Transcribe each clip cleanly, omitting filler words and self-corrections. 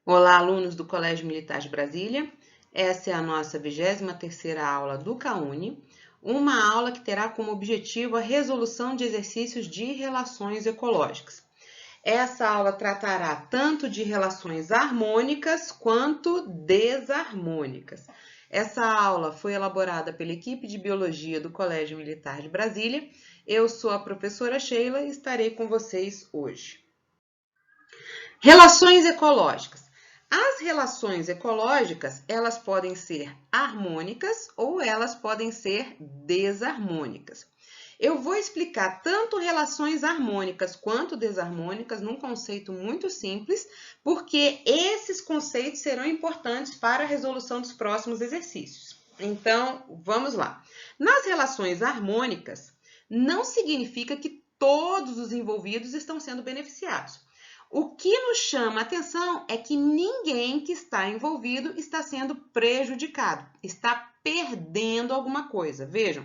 Olá, alunos do Colégio Militar de Brasília. Essa é a nossa 23ª aula do CAUNI, uma aula que terá como objetivo a resolução de exercícios de relações ecológicas. Essa aula tratará tanto de relações harmônicas quanto desarmônicas. Essa aula foi elaborada pela equipe de Biologia do Colégio Militar de Brasília. Eu sou a professora Sheila e estarei com vocês hoje. Relações ecológicas. As relações ecológicas, elas podem ser harmônicas ou elas podem ser desarmônicas. Eu vou explicar tanto relações harmônicas quanto desarmônicas num conceito muito simples, porque esses conceitos serão importantes para a resolução dos próximos exercícios. Então, vamos lá. Nas relações harmônicas, não significa que todos os envolvidos estão sendo beneficiados. O que nos chama a atenção é que ninguém que está envolvido está sendo prejudicado, está perdendo alguma coisa. Vejam,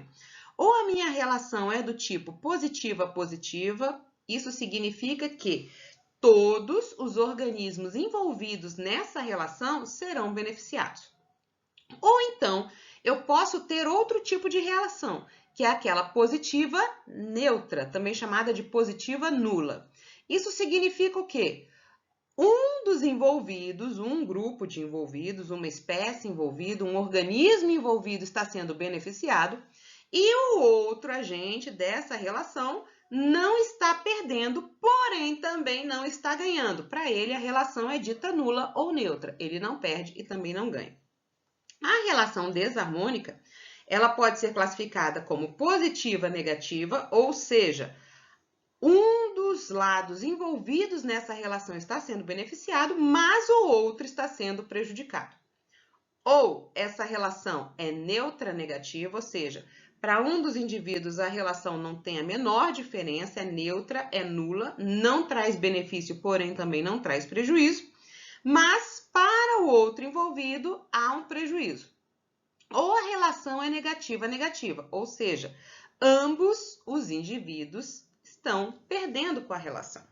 ou a minha relação é do tipo positiva-positiva, isso significa que todos os organismos envolvidos nessa relação serão beneficiados. Ou então, eu posso ter outro tipo de relação, que é aquela positiva neutra, também chamada de positiva nula. Isso significa o quê? Um dos envolvidos, um grupo de envolvidos, uma espécie envolvida, um organismo envolvido está sendo beneficiado e o outro agente dessa relação não está perdendo, porém também não está ganhando. Para ele, a relação é dita nula ou neutra. Ele não perde e também não ganha. A relação desarmônica, ela pode ser classificada como positiva-negativa, ou seja, um dos lados envolvidos nessa relação está sendo beneficiado, mas o outro está sendo prejudicado. Ou essa relação é neutra negativa, ou seja, para um dos indivíduos a relação não tem a menor diferença, é neutra, é nula, não traz benefício, porém também não traz prejuízo, mas para o outro envolvido há um prejuízo. Ou a relação é negativa-negativa, ou seja, ambos os indivíduos estão perdendo com a relação,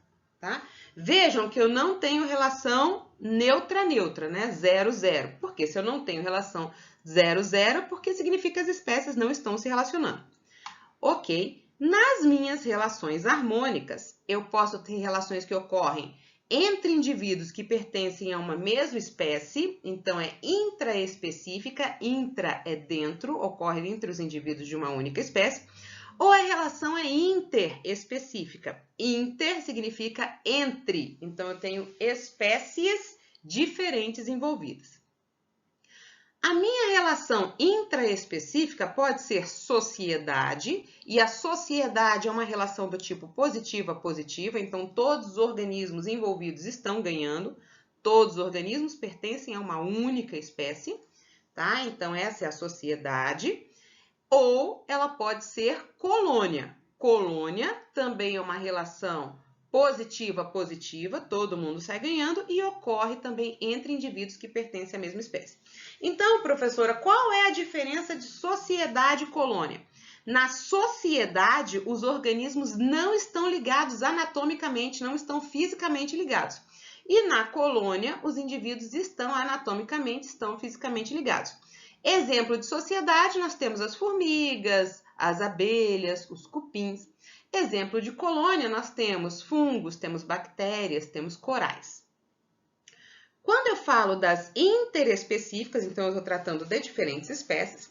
tá? Vejam que eu não tenho relação neutra-neutra, né? 0-0. Porque se eu não tenho relação 0-0, porque significa que as espécies não estão se relacionando. Ok. Nas minhas relações harmônicas, eu posso ter relações que ocorrem entre indivíduos que pertencem a uma mesma espécie, então é intraespecífica, intra é dentro, ocorre entre os indivíduos de uma única espécie, ou a relação é interespecífica. Inter significa entre, então eu tenho espécies diferentes envolvidas. A minha relação intraespecífica pode ser sociedade, e a sociedade é uma relação do tipo positiva-positiva, então todos os organismos envolvidos estão ganhando, todos os organismos pertencem a uma única espécie, tá? Então essa é a sociedade. Ou ela pode ser colônia. Colônia também é uma relação positiva-positiva, todo mundo sai ganhando e ocorre também entre indivíduos que pertencem à mesma espécie. Então, professora, qual é a diferença de sociedade e colônia? Na sociedade, os organismos não estão ligados anatomicamente, não estão fisicamente ligados. E na colônia, os indivíduos estão anatomicamente, estão fisicamente ligados. Exemplo de sociedade, nós temos as formigas, as abelhas, os cupins. Exemplo de colônia, nós temos fungos, temos bactérias, temos corais. Quando eu falo das interespecíficas, então eu estou tratando de diferentes espécies,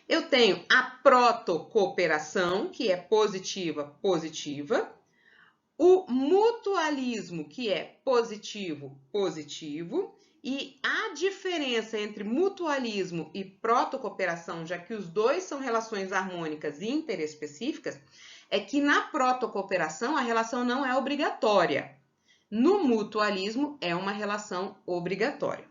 eu tenho a protocooperação, que é positiva-positiva, o mutualismo, que é positivo-positivo, e a diferença entre mutualismo e protocooperação, já que os dois são relações harmônicas e interespecíficas, é que na protocooperação a relação não é obrigatória. No mutualismo é uma relação obrigatória.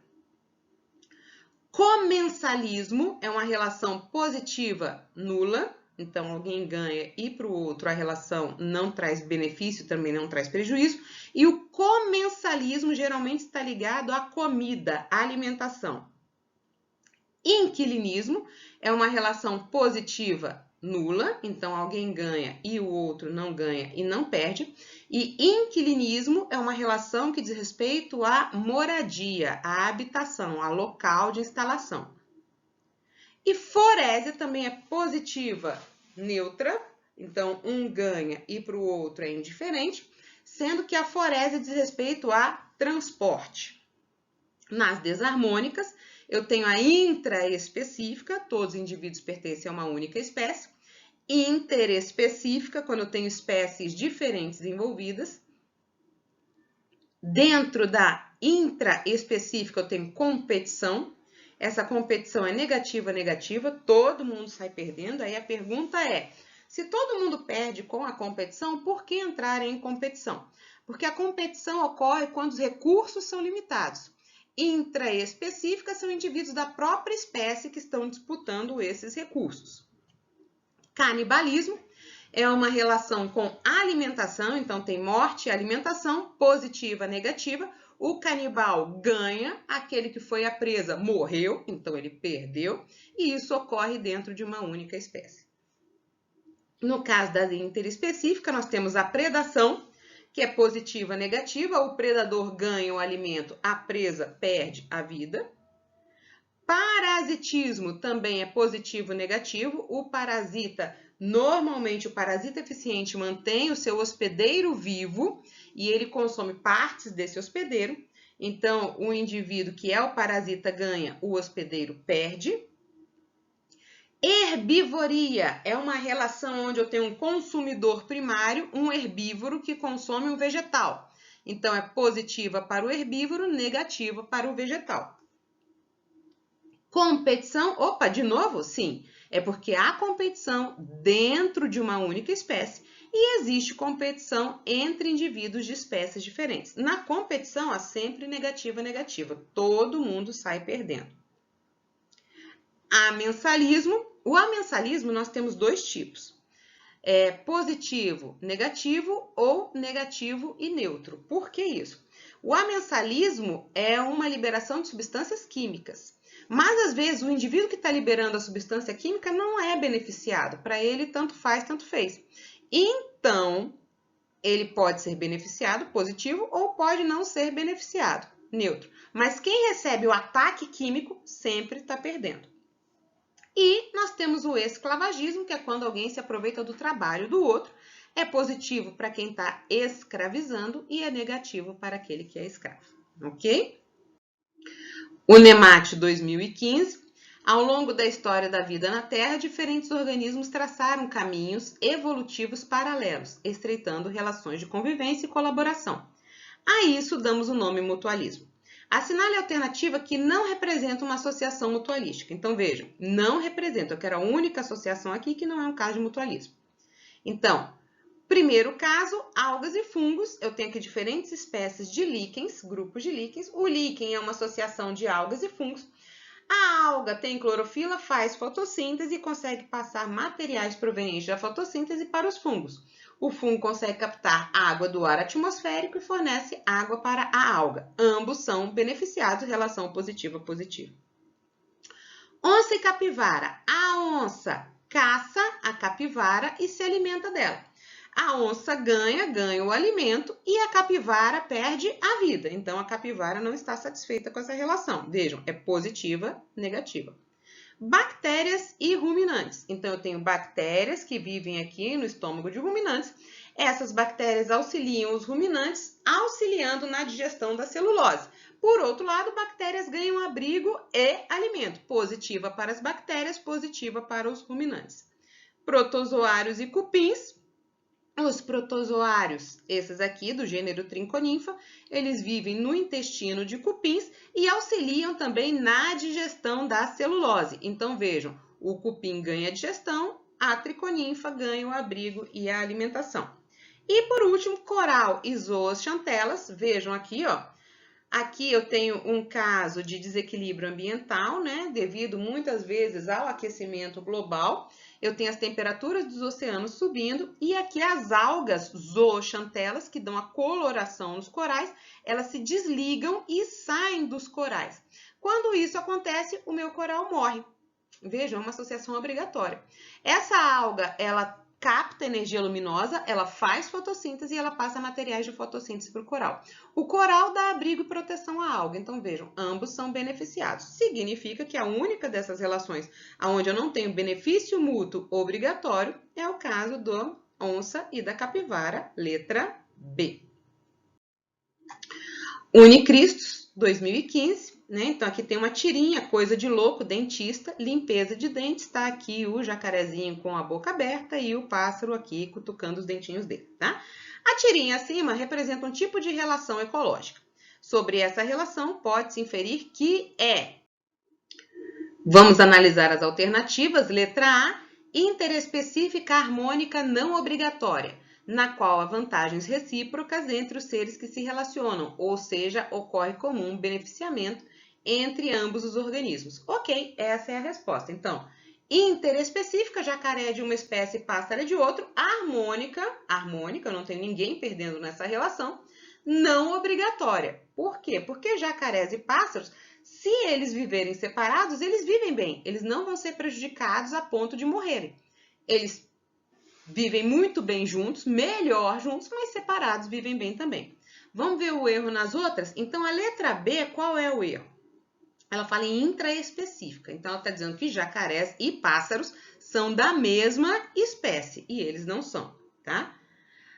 Comensalismo é uma relação positiva nula, então alguém ganha e para o outro a relação não traz benefício, também não traz prejuízo. E o comensalismo geralmente está ligado à comida, à alimentação. Inquilinismo é uma relação positiva nula, então alguém ganha e o outro não ganha e não perde. E inquilinismo é uma relação que diz respeito à moradia, à habitação, ao local de instalação. E forésia também é positiva, neutra, então um ganha e para o outro é indiferente, sendo que a forésia diz respeito a transporte. Nas desarmônicas, eu tenho a intraespecífica, todos os indivíduos pertencem a uma única espécie, interespecífica, quando eu tenho espécies diferentes envolvidas. Dentro da intraespecífica, eu tenho competição. Essa competição é negativa, negativa, todo mundo sai perdendo. Aí a pergunta é, se todo mundo perde com a competição, por que entrar em competição? Porque a competição ocorre quando os recursos são limitados. Intraespecífica são indivíduos da própria espécie que estão disputando esses recursos. Canibalismo é uma relação com alimentação, então tem morte e alimentação, positiva, negativa. O canibal ganha, aquele que foi a presa morreu, então ele perdeu, e isso ocorre dentro de uma única espécie. No caso da interespecífica, nós temos a predação, que é positiva, negativa, o predador ganha o alimento, a presa perde a vida. Parasitismo também é positivo, negativo, o parasita, normalmente o parasita eficiente mantém o seu hospedeiro vivo e ele consome partes desse hospedeiro, então o indivíduo que é o parasita ganha, o hospedeiro perde. Herbivoria é uma relação onde eu tenho um consumidor primário, um herbívoro que consome um vegetal. Então, é positiva para o herbívoro, negativa para o vegetal. Competição, opa, de novo? Sim, é porque há competição dentro de uma única espécie e existe competição entre indivíduos de espécies diferentes. Na competição, há sempre negativa, negativa. Todo mundo sai perdendo. Amensalismo. O amensalismo nós temos dois tipos. Positivo, negativo ou negativo e neutro. Por que isso? O amensalismo é uma liberação de substâncias químicas. Mas, às vezes, o indivíduo que está liberando a substância química não é beneficiado. Para ele, tanto faz, tanto fez. Então, ele pode ser beneficiado, positivo, ou pode não ser beneficiado, neutro. Mas quem recebe o ataque químico sempre está perdendo. E nós temos o esclavagismo, que é quando alguém se aproveita do trabalho do outro. É positivo para quem está escravizando e é negativo para aquele que é escravo. Ok? O NEMAT 2015. Ao longo da história da vida na Terra, diferentes organismos traçaram caminhos evolutivos paralelos, estreitando relações de convivência e colaboração. A isso damos o nome mutualismo. Assinale a alternativa que não representa uma associação mutualística. Então, vejam, não representa. Eu quero a única associação aqui que não é um caso de mutualismo. Então, primeiro caso, algas e fungos. Eu tenho aqui diferentes espécies de líquens, grupos de líquens. O líquen é uma associação de algas e fungos. A alga tem clorofila, faz fotossíntese e consegue passar materiais provenientes da fotossíntese para os fungos. O fungo consegue captar água do ar atmosférico e fornece água para a alga. Ambos são beneficiados, relação positiva-positiva. Onça e capivara. A onça caça a capivara e se alimenta dela. A onça ganha o alimento e a capivara perde a vida. Então, a capivara não está satisfeita com essa relação. Vejam, é positiva, negativa. Bactérias e ruminantes. Então, eu tenho bactérias que vivem aqui no estômago de ruminantes. Essas bactérias auxiliam os ruminantes, auxiliando na digestão da celulose. Por outro lado, bactérias ganham abrigo e alimento. Positiva para as bactérias, positiva para os ruminantes. Protozoários e cupins. Os protozoários, esses aqui do gênero Trinconinfa, eles vivem no intestino de cupins e auxiliam também na digestão da celulose. Então, vejam, o cupim ganha digestão, a triconinfa ganha o abrigo e a alimentação. E, por último, coral e zooxantelas. Vejam aqui, ó. Aqui eu tenho um caso de desequilíbrio ambiental, né? Devido muitas vezes ao aquecimento global. Eu tenho as temperaturas dos oceanos subindo e aqui as algas zooxantelas, que dão a coloração nos corais, elas se desligam e saem dos corais. Quando isso acontece, o meu coral morre. Vejam, é uma associação obrigatória. Essa alga, ela capta energia luminosa, ela faz fotossíntese e ela passa materiais de fotossíntese para o coral. O coral dá abrigo e proteção à alga. Então, vejam, ambos são beneficiados. Significa que a única dessas relações onde eu não tenho benefício mútuo obrigatório é o caso da onça e da capivara, letra B. Unicristos, 2015. Né? Então, aqui tem uma tirinha, coisa de louco, dentista, limpeza de dentes. Está aqui o jacarezinho com a boca aberta e o pássaro aqui cutucando os dentinhos dele. Tá? A tirinha acima representa um tipo de relação ecológica. Sobre essa relação, pode-se inferir que é... Vamos analisar as alternativas. Letra A, interespecífica harmônica não obrigatória, na qual há vantagens recíprocas entre os seres que se relacionam, ou seja, ocorre comum beneficiamento entre ambos os organismos. Ok, essa é a resposta. Então, interespecífica, jacaré é de uma espécie e pássaro é de outro. Harmônica, não tem ninguém perdendo nessa relação. Não obrigatória. Por quê? Porque jacarés e pássaros, se eles viverem separados, eles vivem bem. Eles não vão ser prejudicados a ponto de morrerem. Eles vivem muito bem juntos, melhor juntos, mas separados vivem bem também. Vamos ver o erro nas outras? Então, a letra B, qual é o erro? Ela fala em intraespecífica. Então, ela está dizendo que jacarés e pássaros são da mesma espécie. E eles não são, tá?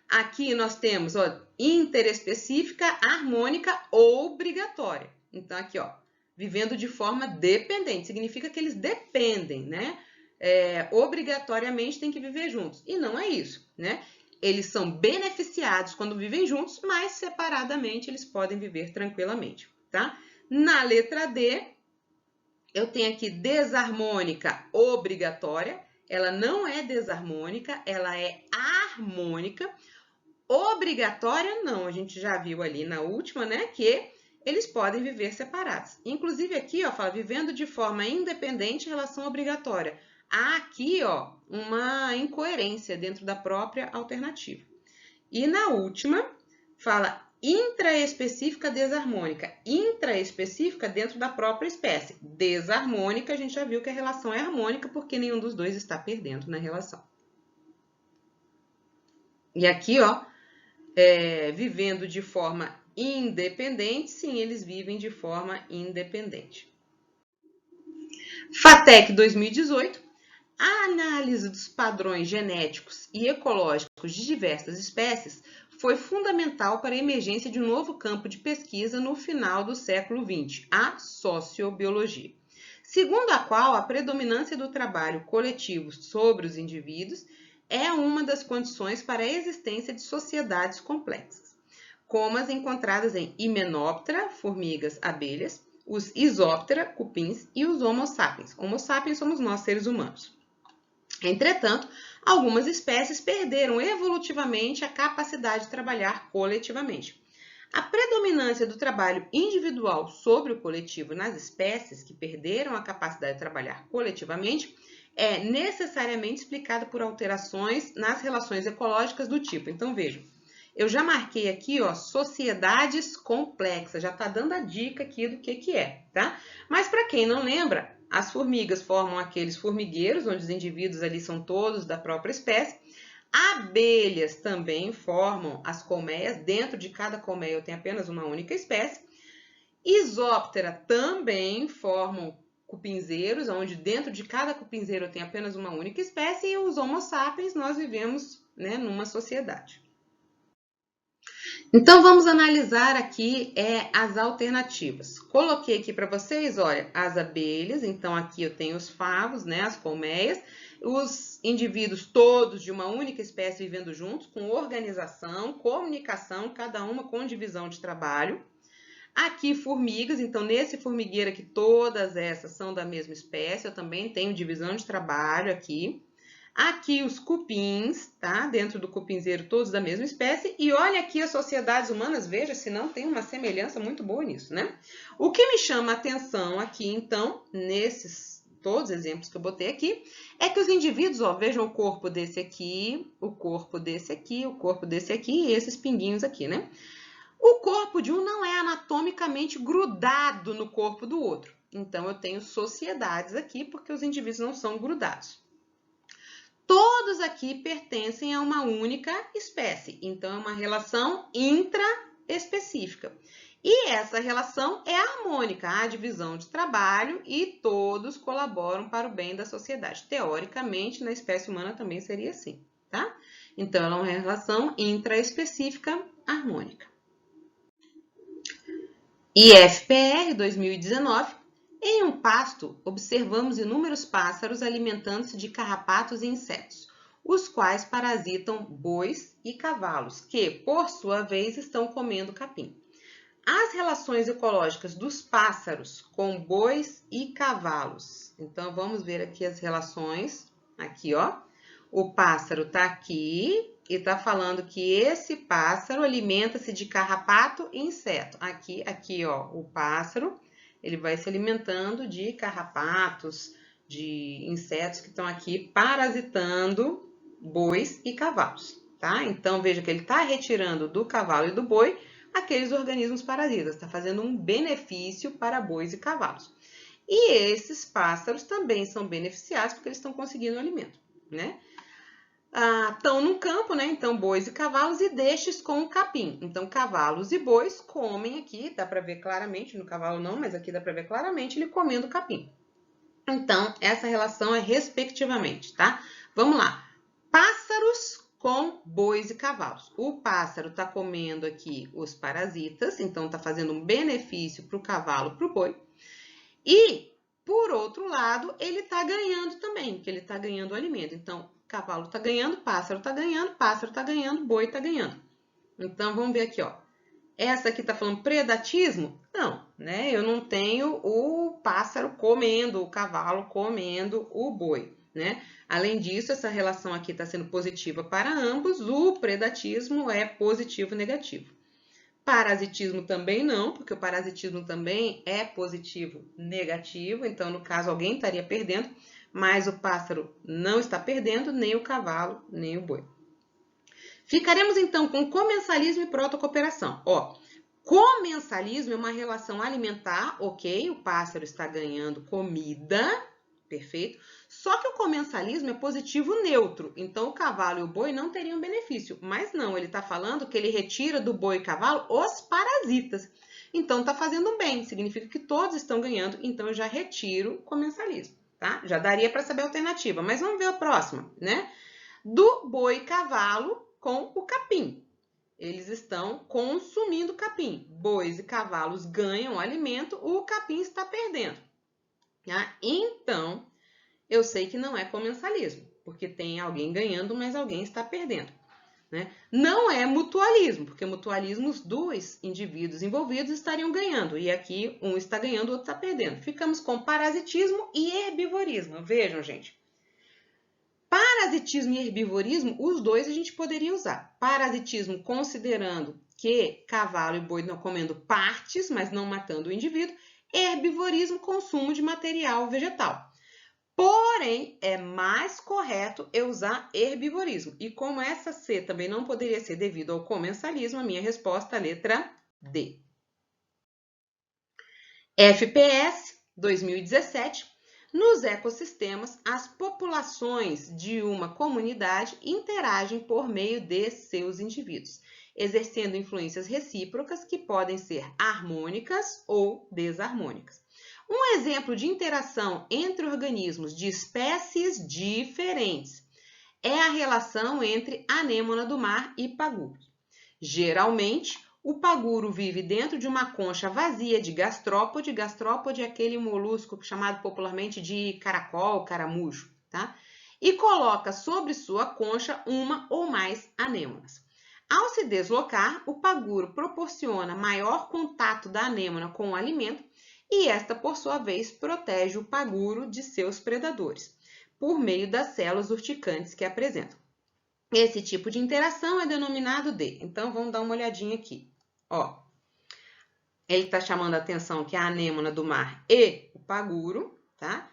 Aqui nós temos, ó, interespecífica, harmônica obrigatória. Então, aqui, ó, vivendo de forma dependente. Significa que eles dependem, né? Obrigatoriamente tem que viver juntos. E não é isso, né? Eles são beneficiados quando vivem juntos, mas separadamente eles podem viver tranquilamente, tá? Na letra D, eu tenho aqui desarmônica obrigatória. Ela não é desarmônica, ela é harmônica. Obrigatória não, a gente já viu ali na última, né, que eles podem viver separados. Inclusive aqui, ó, fala vivendo de forma independente em relação obrigatória. Há aqui, ó, uma incoerência dentro da própria alternativa. E na última, fala intraespecífica desarmônica. Intraespecífica dentro da própria espécie. Desarmônica, a gente já viu que a relação é harmônica porque nenhum dos dois está perdendo na relação. E aqui, ó, vivendo de forma independente, sim, eles vivem de forma independente. FATEC 2018. A análise dos padrões genéticos e ecológicos de diversas espécies foi fundamental para a emergência de um novo campo de pesquisa no final do século XX, a sociobiologia, segundo a qual a predominância do trabalho coletivo sobre os indivíduos é uma das condições para a existência de sociedades complexas, como as encontradas em Hymenoptera, formigas, abelhas, os Isóptera, cupins, e os Homo sapiens. Homo sapiens somos nós, seres humanos. Entretanto, algumas espécies perderam evolutivamente a capacidade de trabalhar coletivamente. A predominância do trabalho individual sobre o coletivo nas espécies que perderam a capacidade de trabalhar coletivamente é necessariamente explicada por alterações nas relações ecológicas do tipo. Então, vejam, eu já marquei aqui, ó, sociedades complexas, já está dando a dica aqui do que é, tá? Mas para quem não lembra, as formigas formam aqueles formigueiros, onde os indivíduos ali são todos da própria espécie. Abelhas também formam as colmeias, dentro de cada colmeia eu tenho apenas uma única espécie. Isóptera também formam cupinzeiros, onde dentro de cada cupinzeiro eu tenho apenas uma única espécie. E os Homo sapiens, nós vivemos, né, numa sociedade. Então, vamos analisar aqui as alternativas. Coloquei aqui para vocês, olha, as abelhas. Então, aqui eu tenho os favos, né, as colmeias. Os indivíduos todos de uma única espécie vivendo juntos, com organização, comunicação, cada uma com divisão de trabalho. Aqui, formigas. Então, nesse formigueiro aqui, todas essas são da mesma espécie. Eu também tenho divisão de trabalho aqui. Aqui os cupins, tá? Dentro do cupinzeiro, todos da mesma espécie. E olha aqui as sociedades humanas, veja se não tem uma semelhança muito boa nisso, né? O que me chama a atenção aqui, então, nesses todos os exemplos que eu botei aqui, é que os indivíduos, ó, vejam o corpo desse aqui, o corpo desse aqui, o corpo desse aqui e esses pinguinhos aqui, né? O corpo de um não é anatomicamente grudado no corpo do outro. Então, eu tenho sociedades aqui porque os indivíduos não são grudados. Todos aqui pertencem a uma única espécie, então é uma relação intraespecífica. E essa relação é harmônica, há divisão de trabalho e todos colaboram para o bem da sociedade. Teoricamente, na espécie humana também seria assim, tá? Então, ela é uma relação intraespecífica harmônica. IFPR 2019. Em um pasto, observamos inúmeros pássaros alimentando-se de carrapatos e insetos, os quais parasitam bois e cavalos, que, por sua vez, estão comendo capim. As relações ecológicas dos pássaros com bois e cavalos. Então, vamos ver aqui as relações. Aqui, ó. O pássaro está aqui e está falando que esse pássaro alimenta-se de carrapato e inseto. Aqui, ó, o pássaro, ele vai se alimentando de carrapatos, de insetos que estão aqui parasitando bois e cavalos, tá? Então, veja que ele está retirando do cavalo e do boi aqueles organismos parasitas, está fazendo um benefício para bois e cavalos. E esses pássaros também são beneficiados porque eles estão conseguindo alimento, né? Estão no campo, né? Então, bois e cavalos e deixes com o capim. Então, cavalos e bois comem aqui, dá para ver claramente, no cavalo não, mas aqui dá para ver claramente ele comendo capim. Então, essa relação é respectivamente, tá? Vamos lá. Pássaros com bois e cavalos. O pássaro está comendo aqui os parasitas, então está fazendo um benefício para o cavalo, para o boi. E, por outro lado, ele está ganhando também, porque ele está ganhando alimento. Então, cavalo está ganhando, pássaro está ganhando, boi está ganhando. Então, vamos ver aqui, ó. Essa aqui está falando predatismo? Não, né? Eu não tenho o pássaro comendo, o cavalo comendo o boi, né? Além disso, essa relação aqui está sendo positiva para ambos, o predatismo é positivo e negativo. Parasitismo também não, porque o parasitismo também é positivo negativo, então, no caso, alguém estaria perdendo, mas o pássaro não está perdendo, nem o cavalo, nem o boi. Ficaremos, então, com comensalismo e protocooperação. Ó, comensalismo é uma relação alimentar, ok? O pássaro está ganhando comida, perfeito? Só que o comensalismo é positivo neutro, então o cavalo e o boi não teriam benefício. Mas não, ele está falando que ele retira do boi e cavalo os parasitas. Então, está fazendo um bem, significa que todos estão ganhando, então eu já retiro o comensalismo, tá? Já daria para saber a alternativa, mas vamos ver a próxima, né? Do boi e cavalo com o capim. Eles estão consumindo capim. Bois e cavalos ganham alimento, o capim está perdendo. Tá? Então, eu sei que não é comensalismo, porque tem alguém ganhando, mas alguém está perdendo. Né? Não é mutualismo, porque mutualismo os dois indivíduos envolvidos estariam ganhando, e aqui um está ganhando, o outro está perdendo. Ficamos com parasitismo e herbivorismo. Vejam, gente. Parasitismo e herbivorismo, os dois a gente poderia usar. Parasitismo considerando que cavalo e boi estão comendo partes, mas não matando o indivíduo. Herbivorismo, consumo de material vegetal. Porém, é mais correto eu usar herbivorismo. E como essa C também não poderia ser devido ao comensalismo, a minha resposta é a letra D. FPS 2017. Nos ecossistemas, as populações de uma comunidade interagem por meio de seus indivíduos, exercendo influências recíprocas que podem ser harmônicas ou desarmônicas. Um exemplo de interação entre organismos de espécies diferentes é a relação entre anêmona do mar e paguro. Geralmente, o paguro vive dentro de uma concha vazia de gastrópode. Gastrópode é aquele molusco chamado popularmente de caracol, caramujo, tá? E coloca sobre sua concha uma ou mais anêmonas. Ao se deslocar, o paguro proporciona maior contato da anêmona com o alimento e esta, por sua vez, protege o paguro de seus predadores, por meio das células urticantes que apresentam. Esse tipo de interação é denominado de... Então, vamos dar uma olhadinha aqui. Ó, ele está chamando a atenção que é a anêmona do mar e o paguro, tá?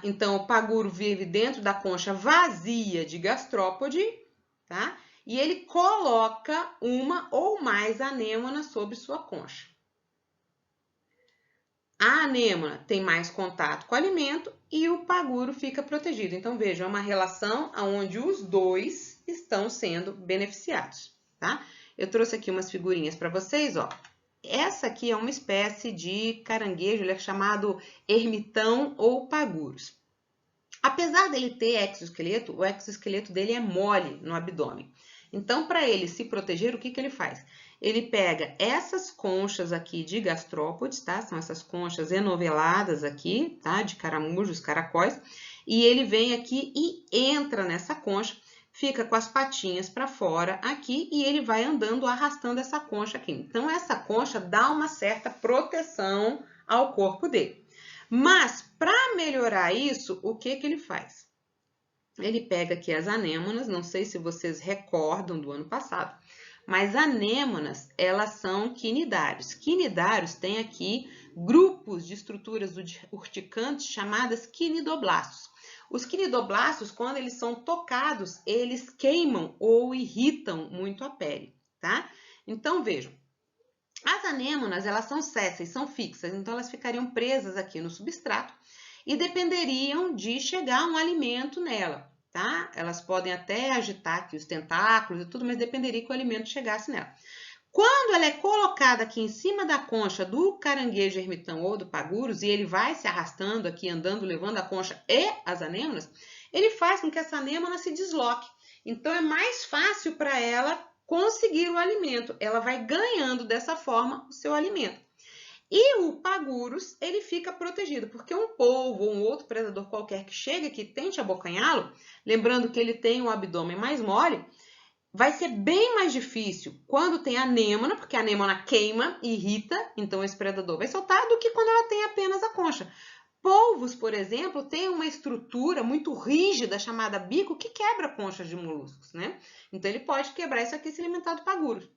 Então, o paguro vive dentro da concha vazia de gastrópode, tá? E ele coloca uma ou mais anêmonas sobre sua concha. A anêmona tem mais contato com o alimento e o paguro fica protegido. Então, vejam, é uma relação onde os dois estão sendo beneficiados, tá? Eu trouxe aqui umas figurinhas para vocês, ó. Essa aqui é uma espécie de caranguejo, ele é chamado ermitão ou paguros. Apesar dele ter exoesqueleto, o exoesqueleto dele é mole no abdômen. Então, para ele se proteger, o que ele faz? Ele pega essas conchas aqui de gastrópodes, tá? São essas conchas enoveladas aqui, tá? De caramujos, caracóis. E ele vem aqui e entra nessa concha, fica com as patinhas para fora aqui e ele vai andando, arrastando essa concha aqui. Então, essa concha dá uma certa proteção ao corpo dele. Mas, para melhorar isso, o que ele faz? Ele pega aqui as anêmonas, não sei se vocês recordam do ano passado, mas anêmonas, elas são quinidários. Quinidários têm aqui grupos de estruturas urticantes chamadas quinidoblastos. Os quinidoblastos, quando eles são tocados, eles queimam ou irritam muito a pele, tá? Então, vejam. As anêmonas, elas são sésseis, são fixas, então elas ficariam presas aqui no substrato e dependeriam de chegar um alimento nela, tá? Elas podem até agitar aqui os tentáculos e tudo, mas dependeria que o alimento chegasse nela. Quando ela é colocada aqui em cima da concha do caranguejo ermitão ou do pagurus, e ele vai se arrastando aqui, andando, levando a concha e as anêmonas, ele faz com que essa anêmona se desloque. Então, é mais fácil para ela conseguir o alimento. Ela vai ganhando dessa forma o seu alimento. E o pagurus, ele fica protegido, porque um polvo ou um outro predador qualquer que chegue aqui e tente abocanhá-lo, lembrando que ele tem um abdômen mais mole, vai ser bem mais difícil quando tem anêmona, porque a anêmona queima, irrita, então esse predador vai soltar, do que quando ela tem apenas a concha. Polvos, por exemplo, têm uma estrutura muito rígida chamada bico que quebra conchas de moluscos, né? Então, ele pode quebrar isso aqui e se alimentar do paguro.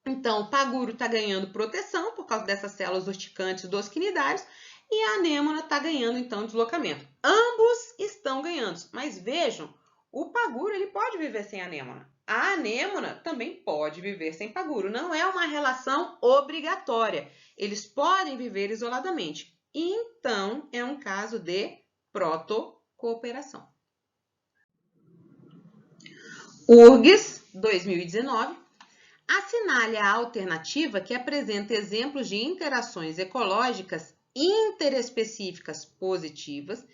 Então, o paguro está ganhando proteção por causa dessas células urticantes dos quinidários e a anêmona está ganhando, então, deslocamento. Ambos estão ganhando, mas vejam, o paguro ele pode viver sem anêmona. A anêmona também pode viver sem paguro. Não é uma relação obrigatória. Eles podem viver isoladamente. Então, é um caso de protocooperação. URGS 2019 assinale a alternativa que apresenta exemplos de interações ecológicas interespecíficas positivas,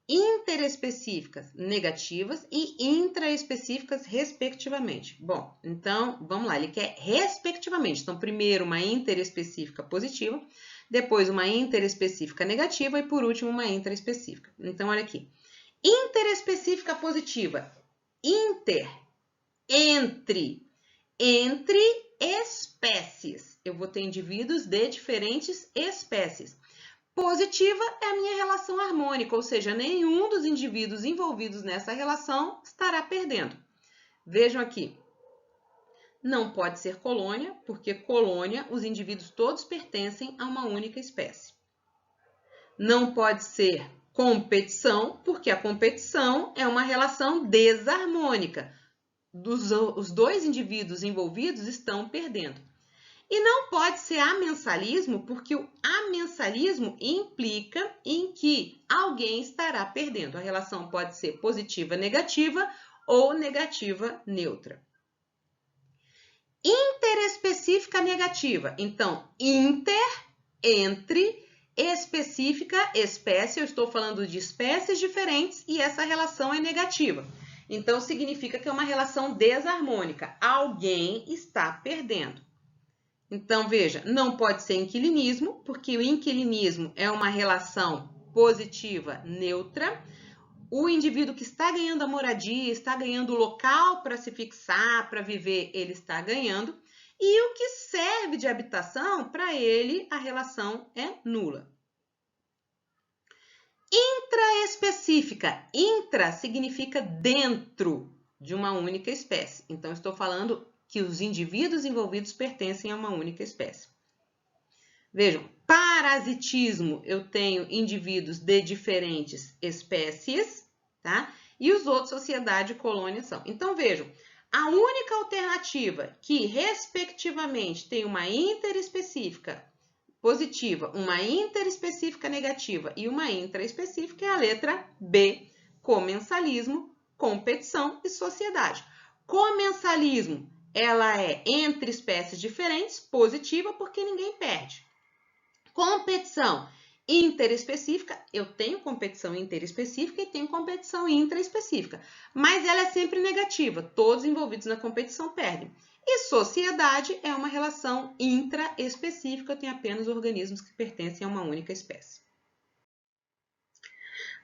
interespecíficas negativas e intraespecíficas, respectivamente. Bom, então, vamos lá, ele quer respectivamente. Então, primeiro uma interespecífica positiva, depois uma interespecífica negativa e, por último, uma intraespecífica. Então, olha aqui. Interespecífica positiva. Inter, entre espécies. Eu vou ter indivíduos de diferentes espécies. Positiva é a minha relação harmônica, ou seja, nenhum dos indivíduos envolvidos nessa relação estará perdendo. Vejam aqui. Não pode ser colônia, porque colônia, os indivíduos todos pertencem a uma única espécie. Não pode ser competição, porque a competição é uma relação desarmônica. Os dois indivíduos envolvidos estão perdendo. E não pode ser amensalismo, porque o amensalismo implica em que alguém estará perdendo. A relação pode ser positiva negativa ou negativa neutra. Interespecífica negativa. Então, inter, entre, específica, espécie. Eu estou falando de espécies diferentes e essa relação é negativa. Então, significa que é uma relação desarmônica. Alguém está perdendo. Então, veja, não pode ser inquilinismo, porque o inquilinismo é uma relação positiva neutra. O indivíduo que está ganhando a moradia, está ganhando o local para se fixar, para viver, ele está ganhando. E o que serve de habitação, para ele, a relação é nula. Intraespecífica. Intra significa dentro de uma única espécie. Então, estou falando que os indivíduos envolvidos pertencem a uma única espécie. Vejam, parasitismo, eu tenho indivíduos de diferentes espécies, tá? E os outros, sociedade e colônia, são. Então, vejam, a única alternativa que, respectivamente, tem uma interespecífica positiva, uma interespecífica negativa e uma intraespecífica é a letra B, comensalismo, competição e sociedade. Comensalismo, ela é entre espécies diferentes, positiva porque ninguém perde. Competição interespecífica, eu tenho competição interespecífica e tenho competição intraespecífica, mas ela é sempre negativa, todos envolvidos na competição perdem. E sociedade é uma relação intraespecífica, tem apenas organismos que pertencem a uma única espécie.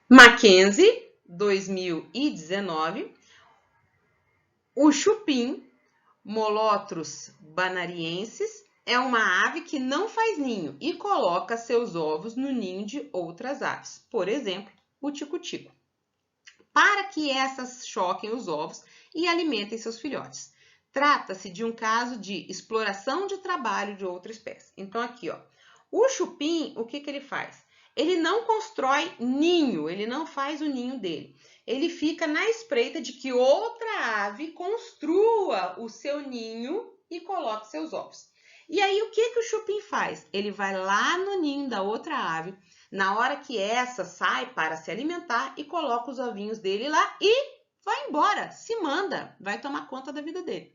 Mackenzie, 2019, o chupim, Molothrus banariensis, é uma ave que não faz ninho e coloca seus ovos no ninho de outras aves, por exemplo, o tico-tico, para que essas choquem os ovos e alimentem seus filhotes. Trata-se de um caso de exploração de trabalho de outra espécie. Então, aqui, ó, o chupim, o que ele faz? Ele não constrói ninho, ele não faz o ninho dele. Ele fica na espreita de que outra ave construa o seu ninho e coloque seus ovos. E aí, o que o chupim faz? Ele vai lá no ninho da outra ave, na hora que essa sai para se alimentar e coloca os ovinhos dele lá e vai embora, se manda, vai tomar conta da vida dele.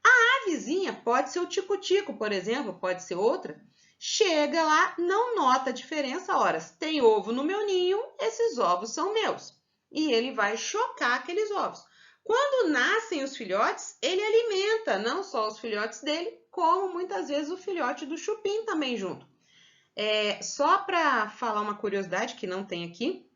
A avezinha pode ser o tico-tico, por exemplo, pode ser outra. Chega lá, não nota a diferença, ora, tem ovo no meu ninho, esses ovos são meus. E ele vai chocar aqueles ovos. Quando nascem os filhotes, ele alimenta não só os filhotes dele, como muitas vezes o filhote do chupim também junto. Só para falar uma curiosidade que não tem aqui,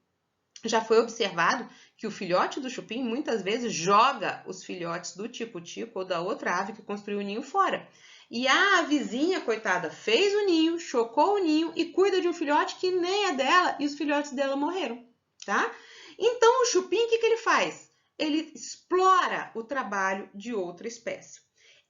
já foi observado que o filhote do chupim muitas vezes joga os filhotes do tico-tico ou da outra ave que construiu o ninho fora. E a avezinha, coitada, fez o ninho, chocou o ninho e cuida de um filhote que nem é dela e os filhotes dela morreram, tá? Então, o chupim, o que ele faz? Ele explora o trabalho de outra espécie.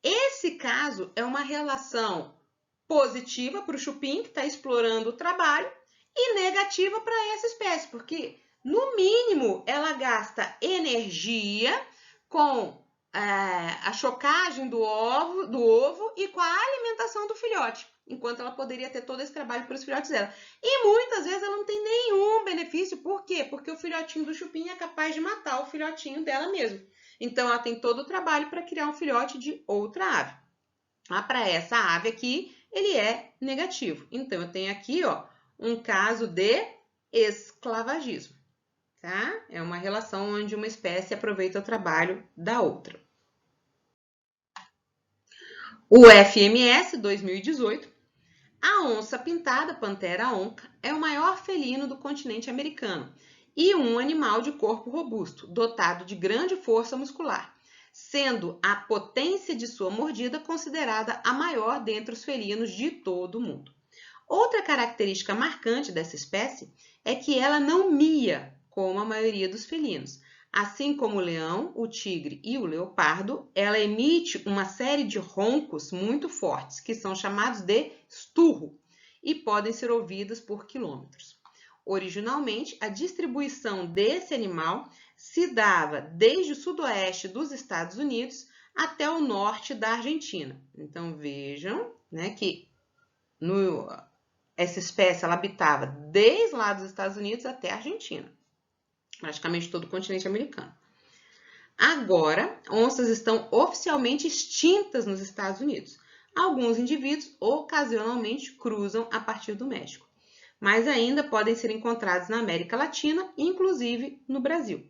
Esse caso é uma relação positiva para o chupim, que está explorando o trabalho, e negativa para essa espécie, porque, no mínimo, ela gasta energia com a chocagem do ovo e com a alimentação do filhote, enquanto ela poderia ter todo esse trabalho para os filhotes dela. E muitas vezes ela não tem nenhum benefício. Por quê? Porque o filhotinho do chupim é capaz de matar o filhotinho dela mesmo. Então, ela tem todo o trabalho para criar um filhote de outra ave. Para essa ave aqui, ele é negativo. Então, eu tenho aqui, ó, um caso de esclavagismo, tá? É uma relação onde uma espécie aproveita o trabalho da outra. O FMS 2018, a onça pintada, Panthera onca, é o maior felino do continente americano e um animal de corpo robusto, dotado de grande força muscular, sendo a potência de sua mordida considerada a maior dentre os felinos de todo o mundo. Outra característica marcante dessa espécie é que ela não mia, como a maioria dos felinos. Assim como o leão, o tigre e o leopardo, ela emite uma série de roncos muito fortes, que são chamados de esturro, e podem ser ouvidos por quilômetros. Originalmente, a distribuição desse animal se dava desde o sudoeste dos Estados Unidos até o norte da Argentina. Então, vejam, né, que essa espécie ela habitava desde lá dos Estados Unidos até a Argentina, praticamente todo o continente americano. Agora, onças estão oficialmente extintas nos Estados Unidos. Alguns indivíduos ocasionalmente cruzam a partir do México, mas ainda podem ser encontrados na América Latina, inclusive no Brasil.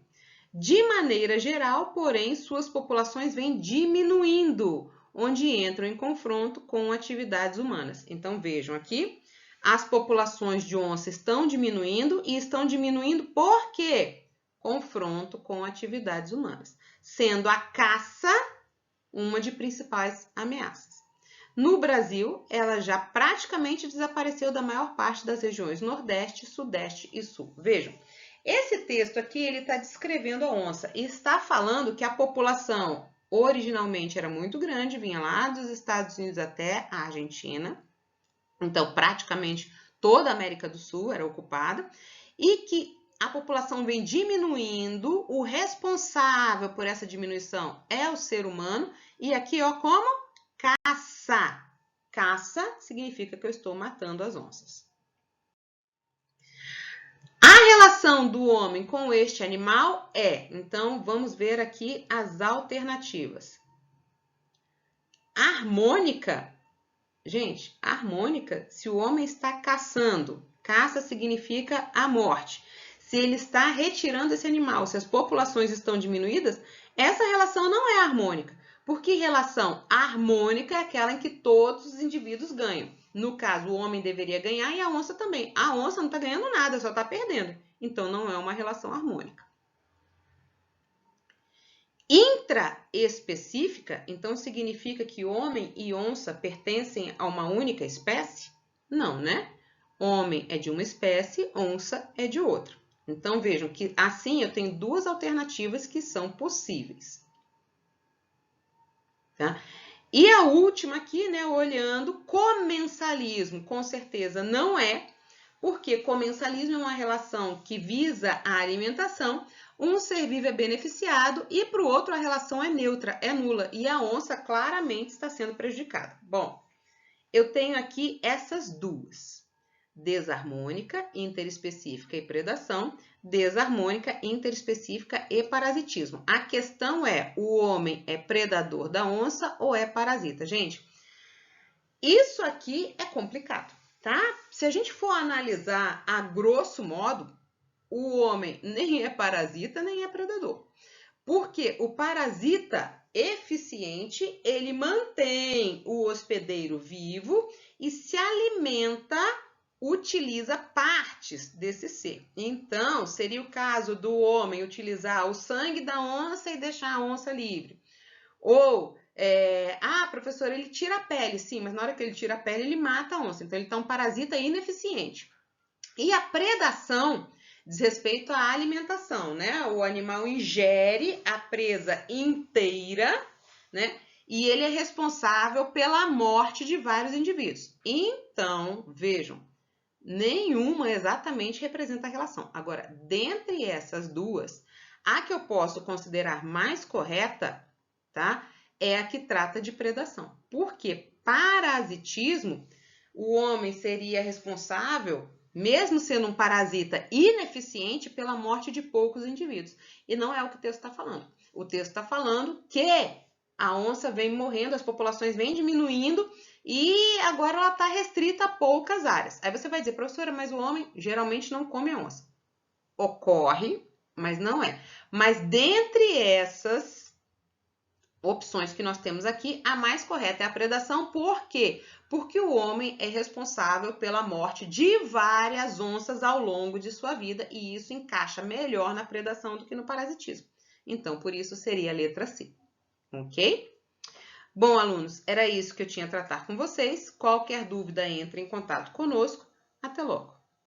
De maneira geral, porém, suas populações vêm diminuindo, onde entram em confronto com atividades humanas. Então, vejam aqui, as populações de onça estão diminuindo e estão diminuindo por quê? Confronto com atividades humanas, sendo a caça uma de principais ameaças. No Brasil, ela já praticamente desapareceu da maior parte das regiões Nordeste, Sudeste e Sul. Vejam, esse texto aqui ele está descrevendo a onça e está falando que a população originalmente era muito grande, vinha lá dos Estados Unidos até a Argentina. Então, praticamente toda a América do Sul era ocupada e que a população vem diminuindo, o responsável por essa diminuição é o ser humano e aqui, ó, como? Caça. caça, significa que eu estou matando as onças. A relação do homem com este animal é, então vamos ver aqui as alternativas. Harmônica, gente, harmônica, se o homem está caçando, caça significa a morte. Se ele está retirando esse animal, se as populações estão diminuídas, essa relação não é harmônica. Porque relação harmônica é aquela em que todos os indivíduos ganham. No caso, o homem deveria ganhar e a onça também. A onça não está ganhando nada, só está perdendo. Então, não é uma relação harmônica. Intraespecífica, então, significa que homem e onça pertencem a uma única espécie? Não, né? Homem é de uma espécie, onça é de outra. Então, vejam que assim eu tenho duas alternativas que são possíveis. Tá? E a última aqui, né, olhando, comensalismo, com certeza não é, porque comensalismo é uma relação que visa a alimentação, um ser vivo é beneficiado e para o outro a relação é neutra, é nula, e a onça claramente está sendo prejudicada. Bom, eu tenho aqui essas duas, desarmônica, interespecífica e predação, desarmônica, interespecífica e parasitismo. A questão é, o homem é predador da onça ou é parasita? Gente, isso aqui é complicado, tá? Se a gente for analisar a grosso modo, o homem nem é parasita, nem é predador. Porque o parasita eficiente, ele mantém o hospedeiro vivo e se alimenta, utiliza partes desse ser. Então, seria o caso do homem utilizar o sangue da onça e deixar a onça livre. Ou, professor, ele tira a pele. Sim, mas na hora que ele tira a pele, ele mata a onça. Então, ele está um parasita ineficiente. E a predação diz respeito à alimentação, né? O animal ingere a presa inteira, né? E ele é responsável pela morte de vários indivíduos. Então, vejam, nenhuma exatamente representa a relação. Agora, dentre essas duas, a que eu posso considerar mais correta, tá? É a que trata de predação. Porque parasitismo, o homem seria responsável, mesmo sendo um parasita ineficiente, pela morte de poucos indivíduos. E não é o que o texto está falando. O texto está falando que a onça vem morrendo, as populações vêm diminuindo e agora ela está restrita a poucas áreas. Aí você vai dizer, professora, mas o homem geralmente não come a onça. Ocorre, mas não é. Mas dentre essas opções que nós temos aqui, a mais correta é a predação. Por quê? Porque o homem é responsável pela morte de várias onças ao longo de sua vida e isso encaixa melhor na predação do que no parasitismo. Então, por isso seria a letra C. Ok? Bom, alunos, era isso que eu tinha a tratar com vocês. Qualquer dúvida, entre em contato conosco. Até logo!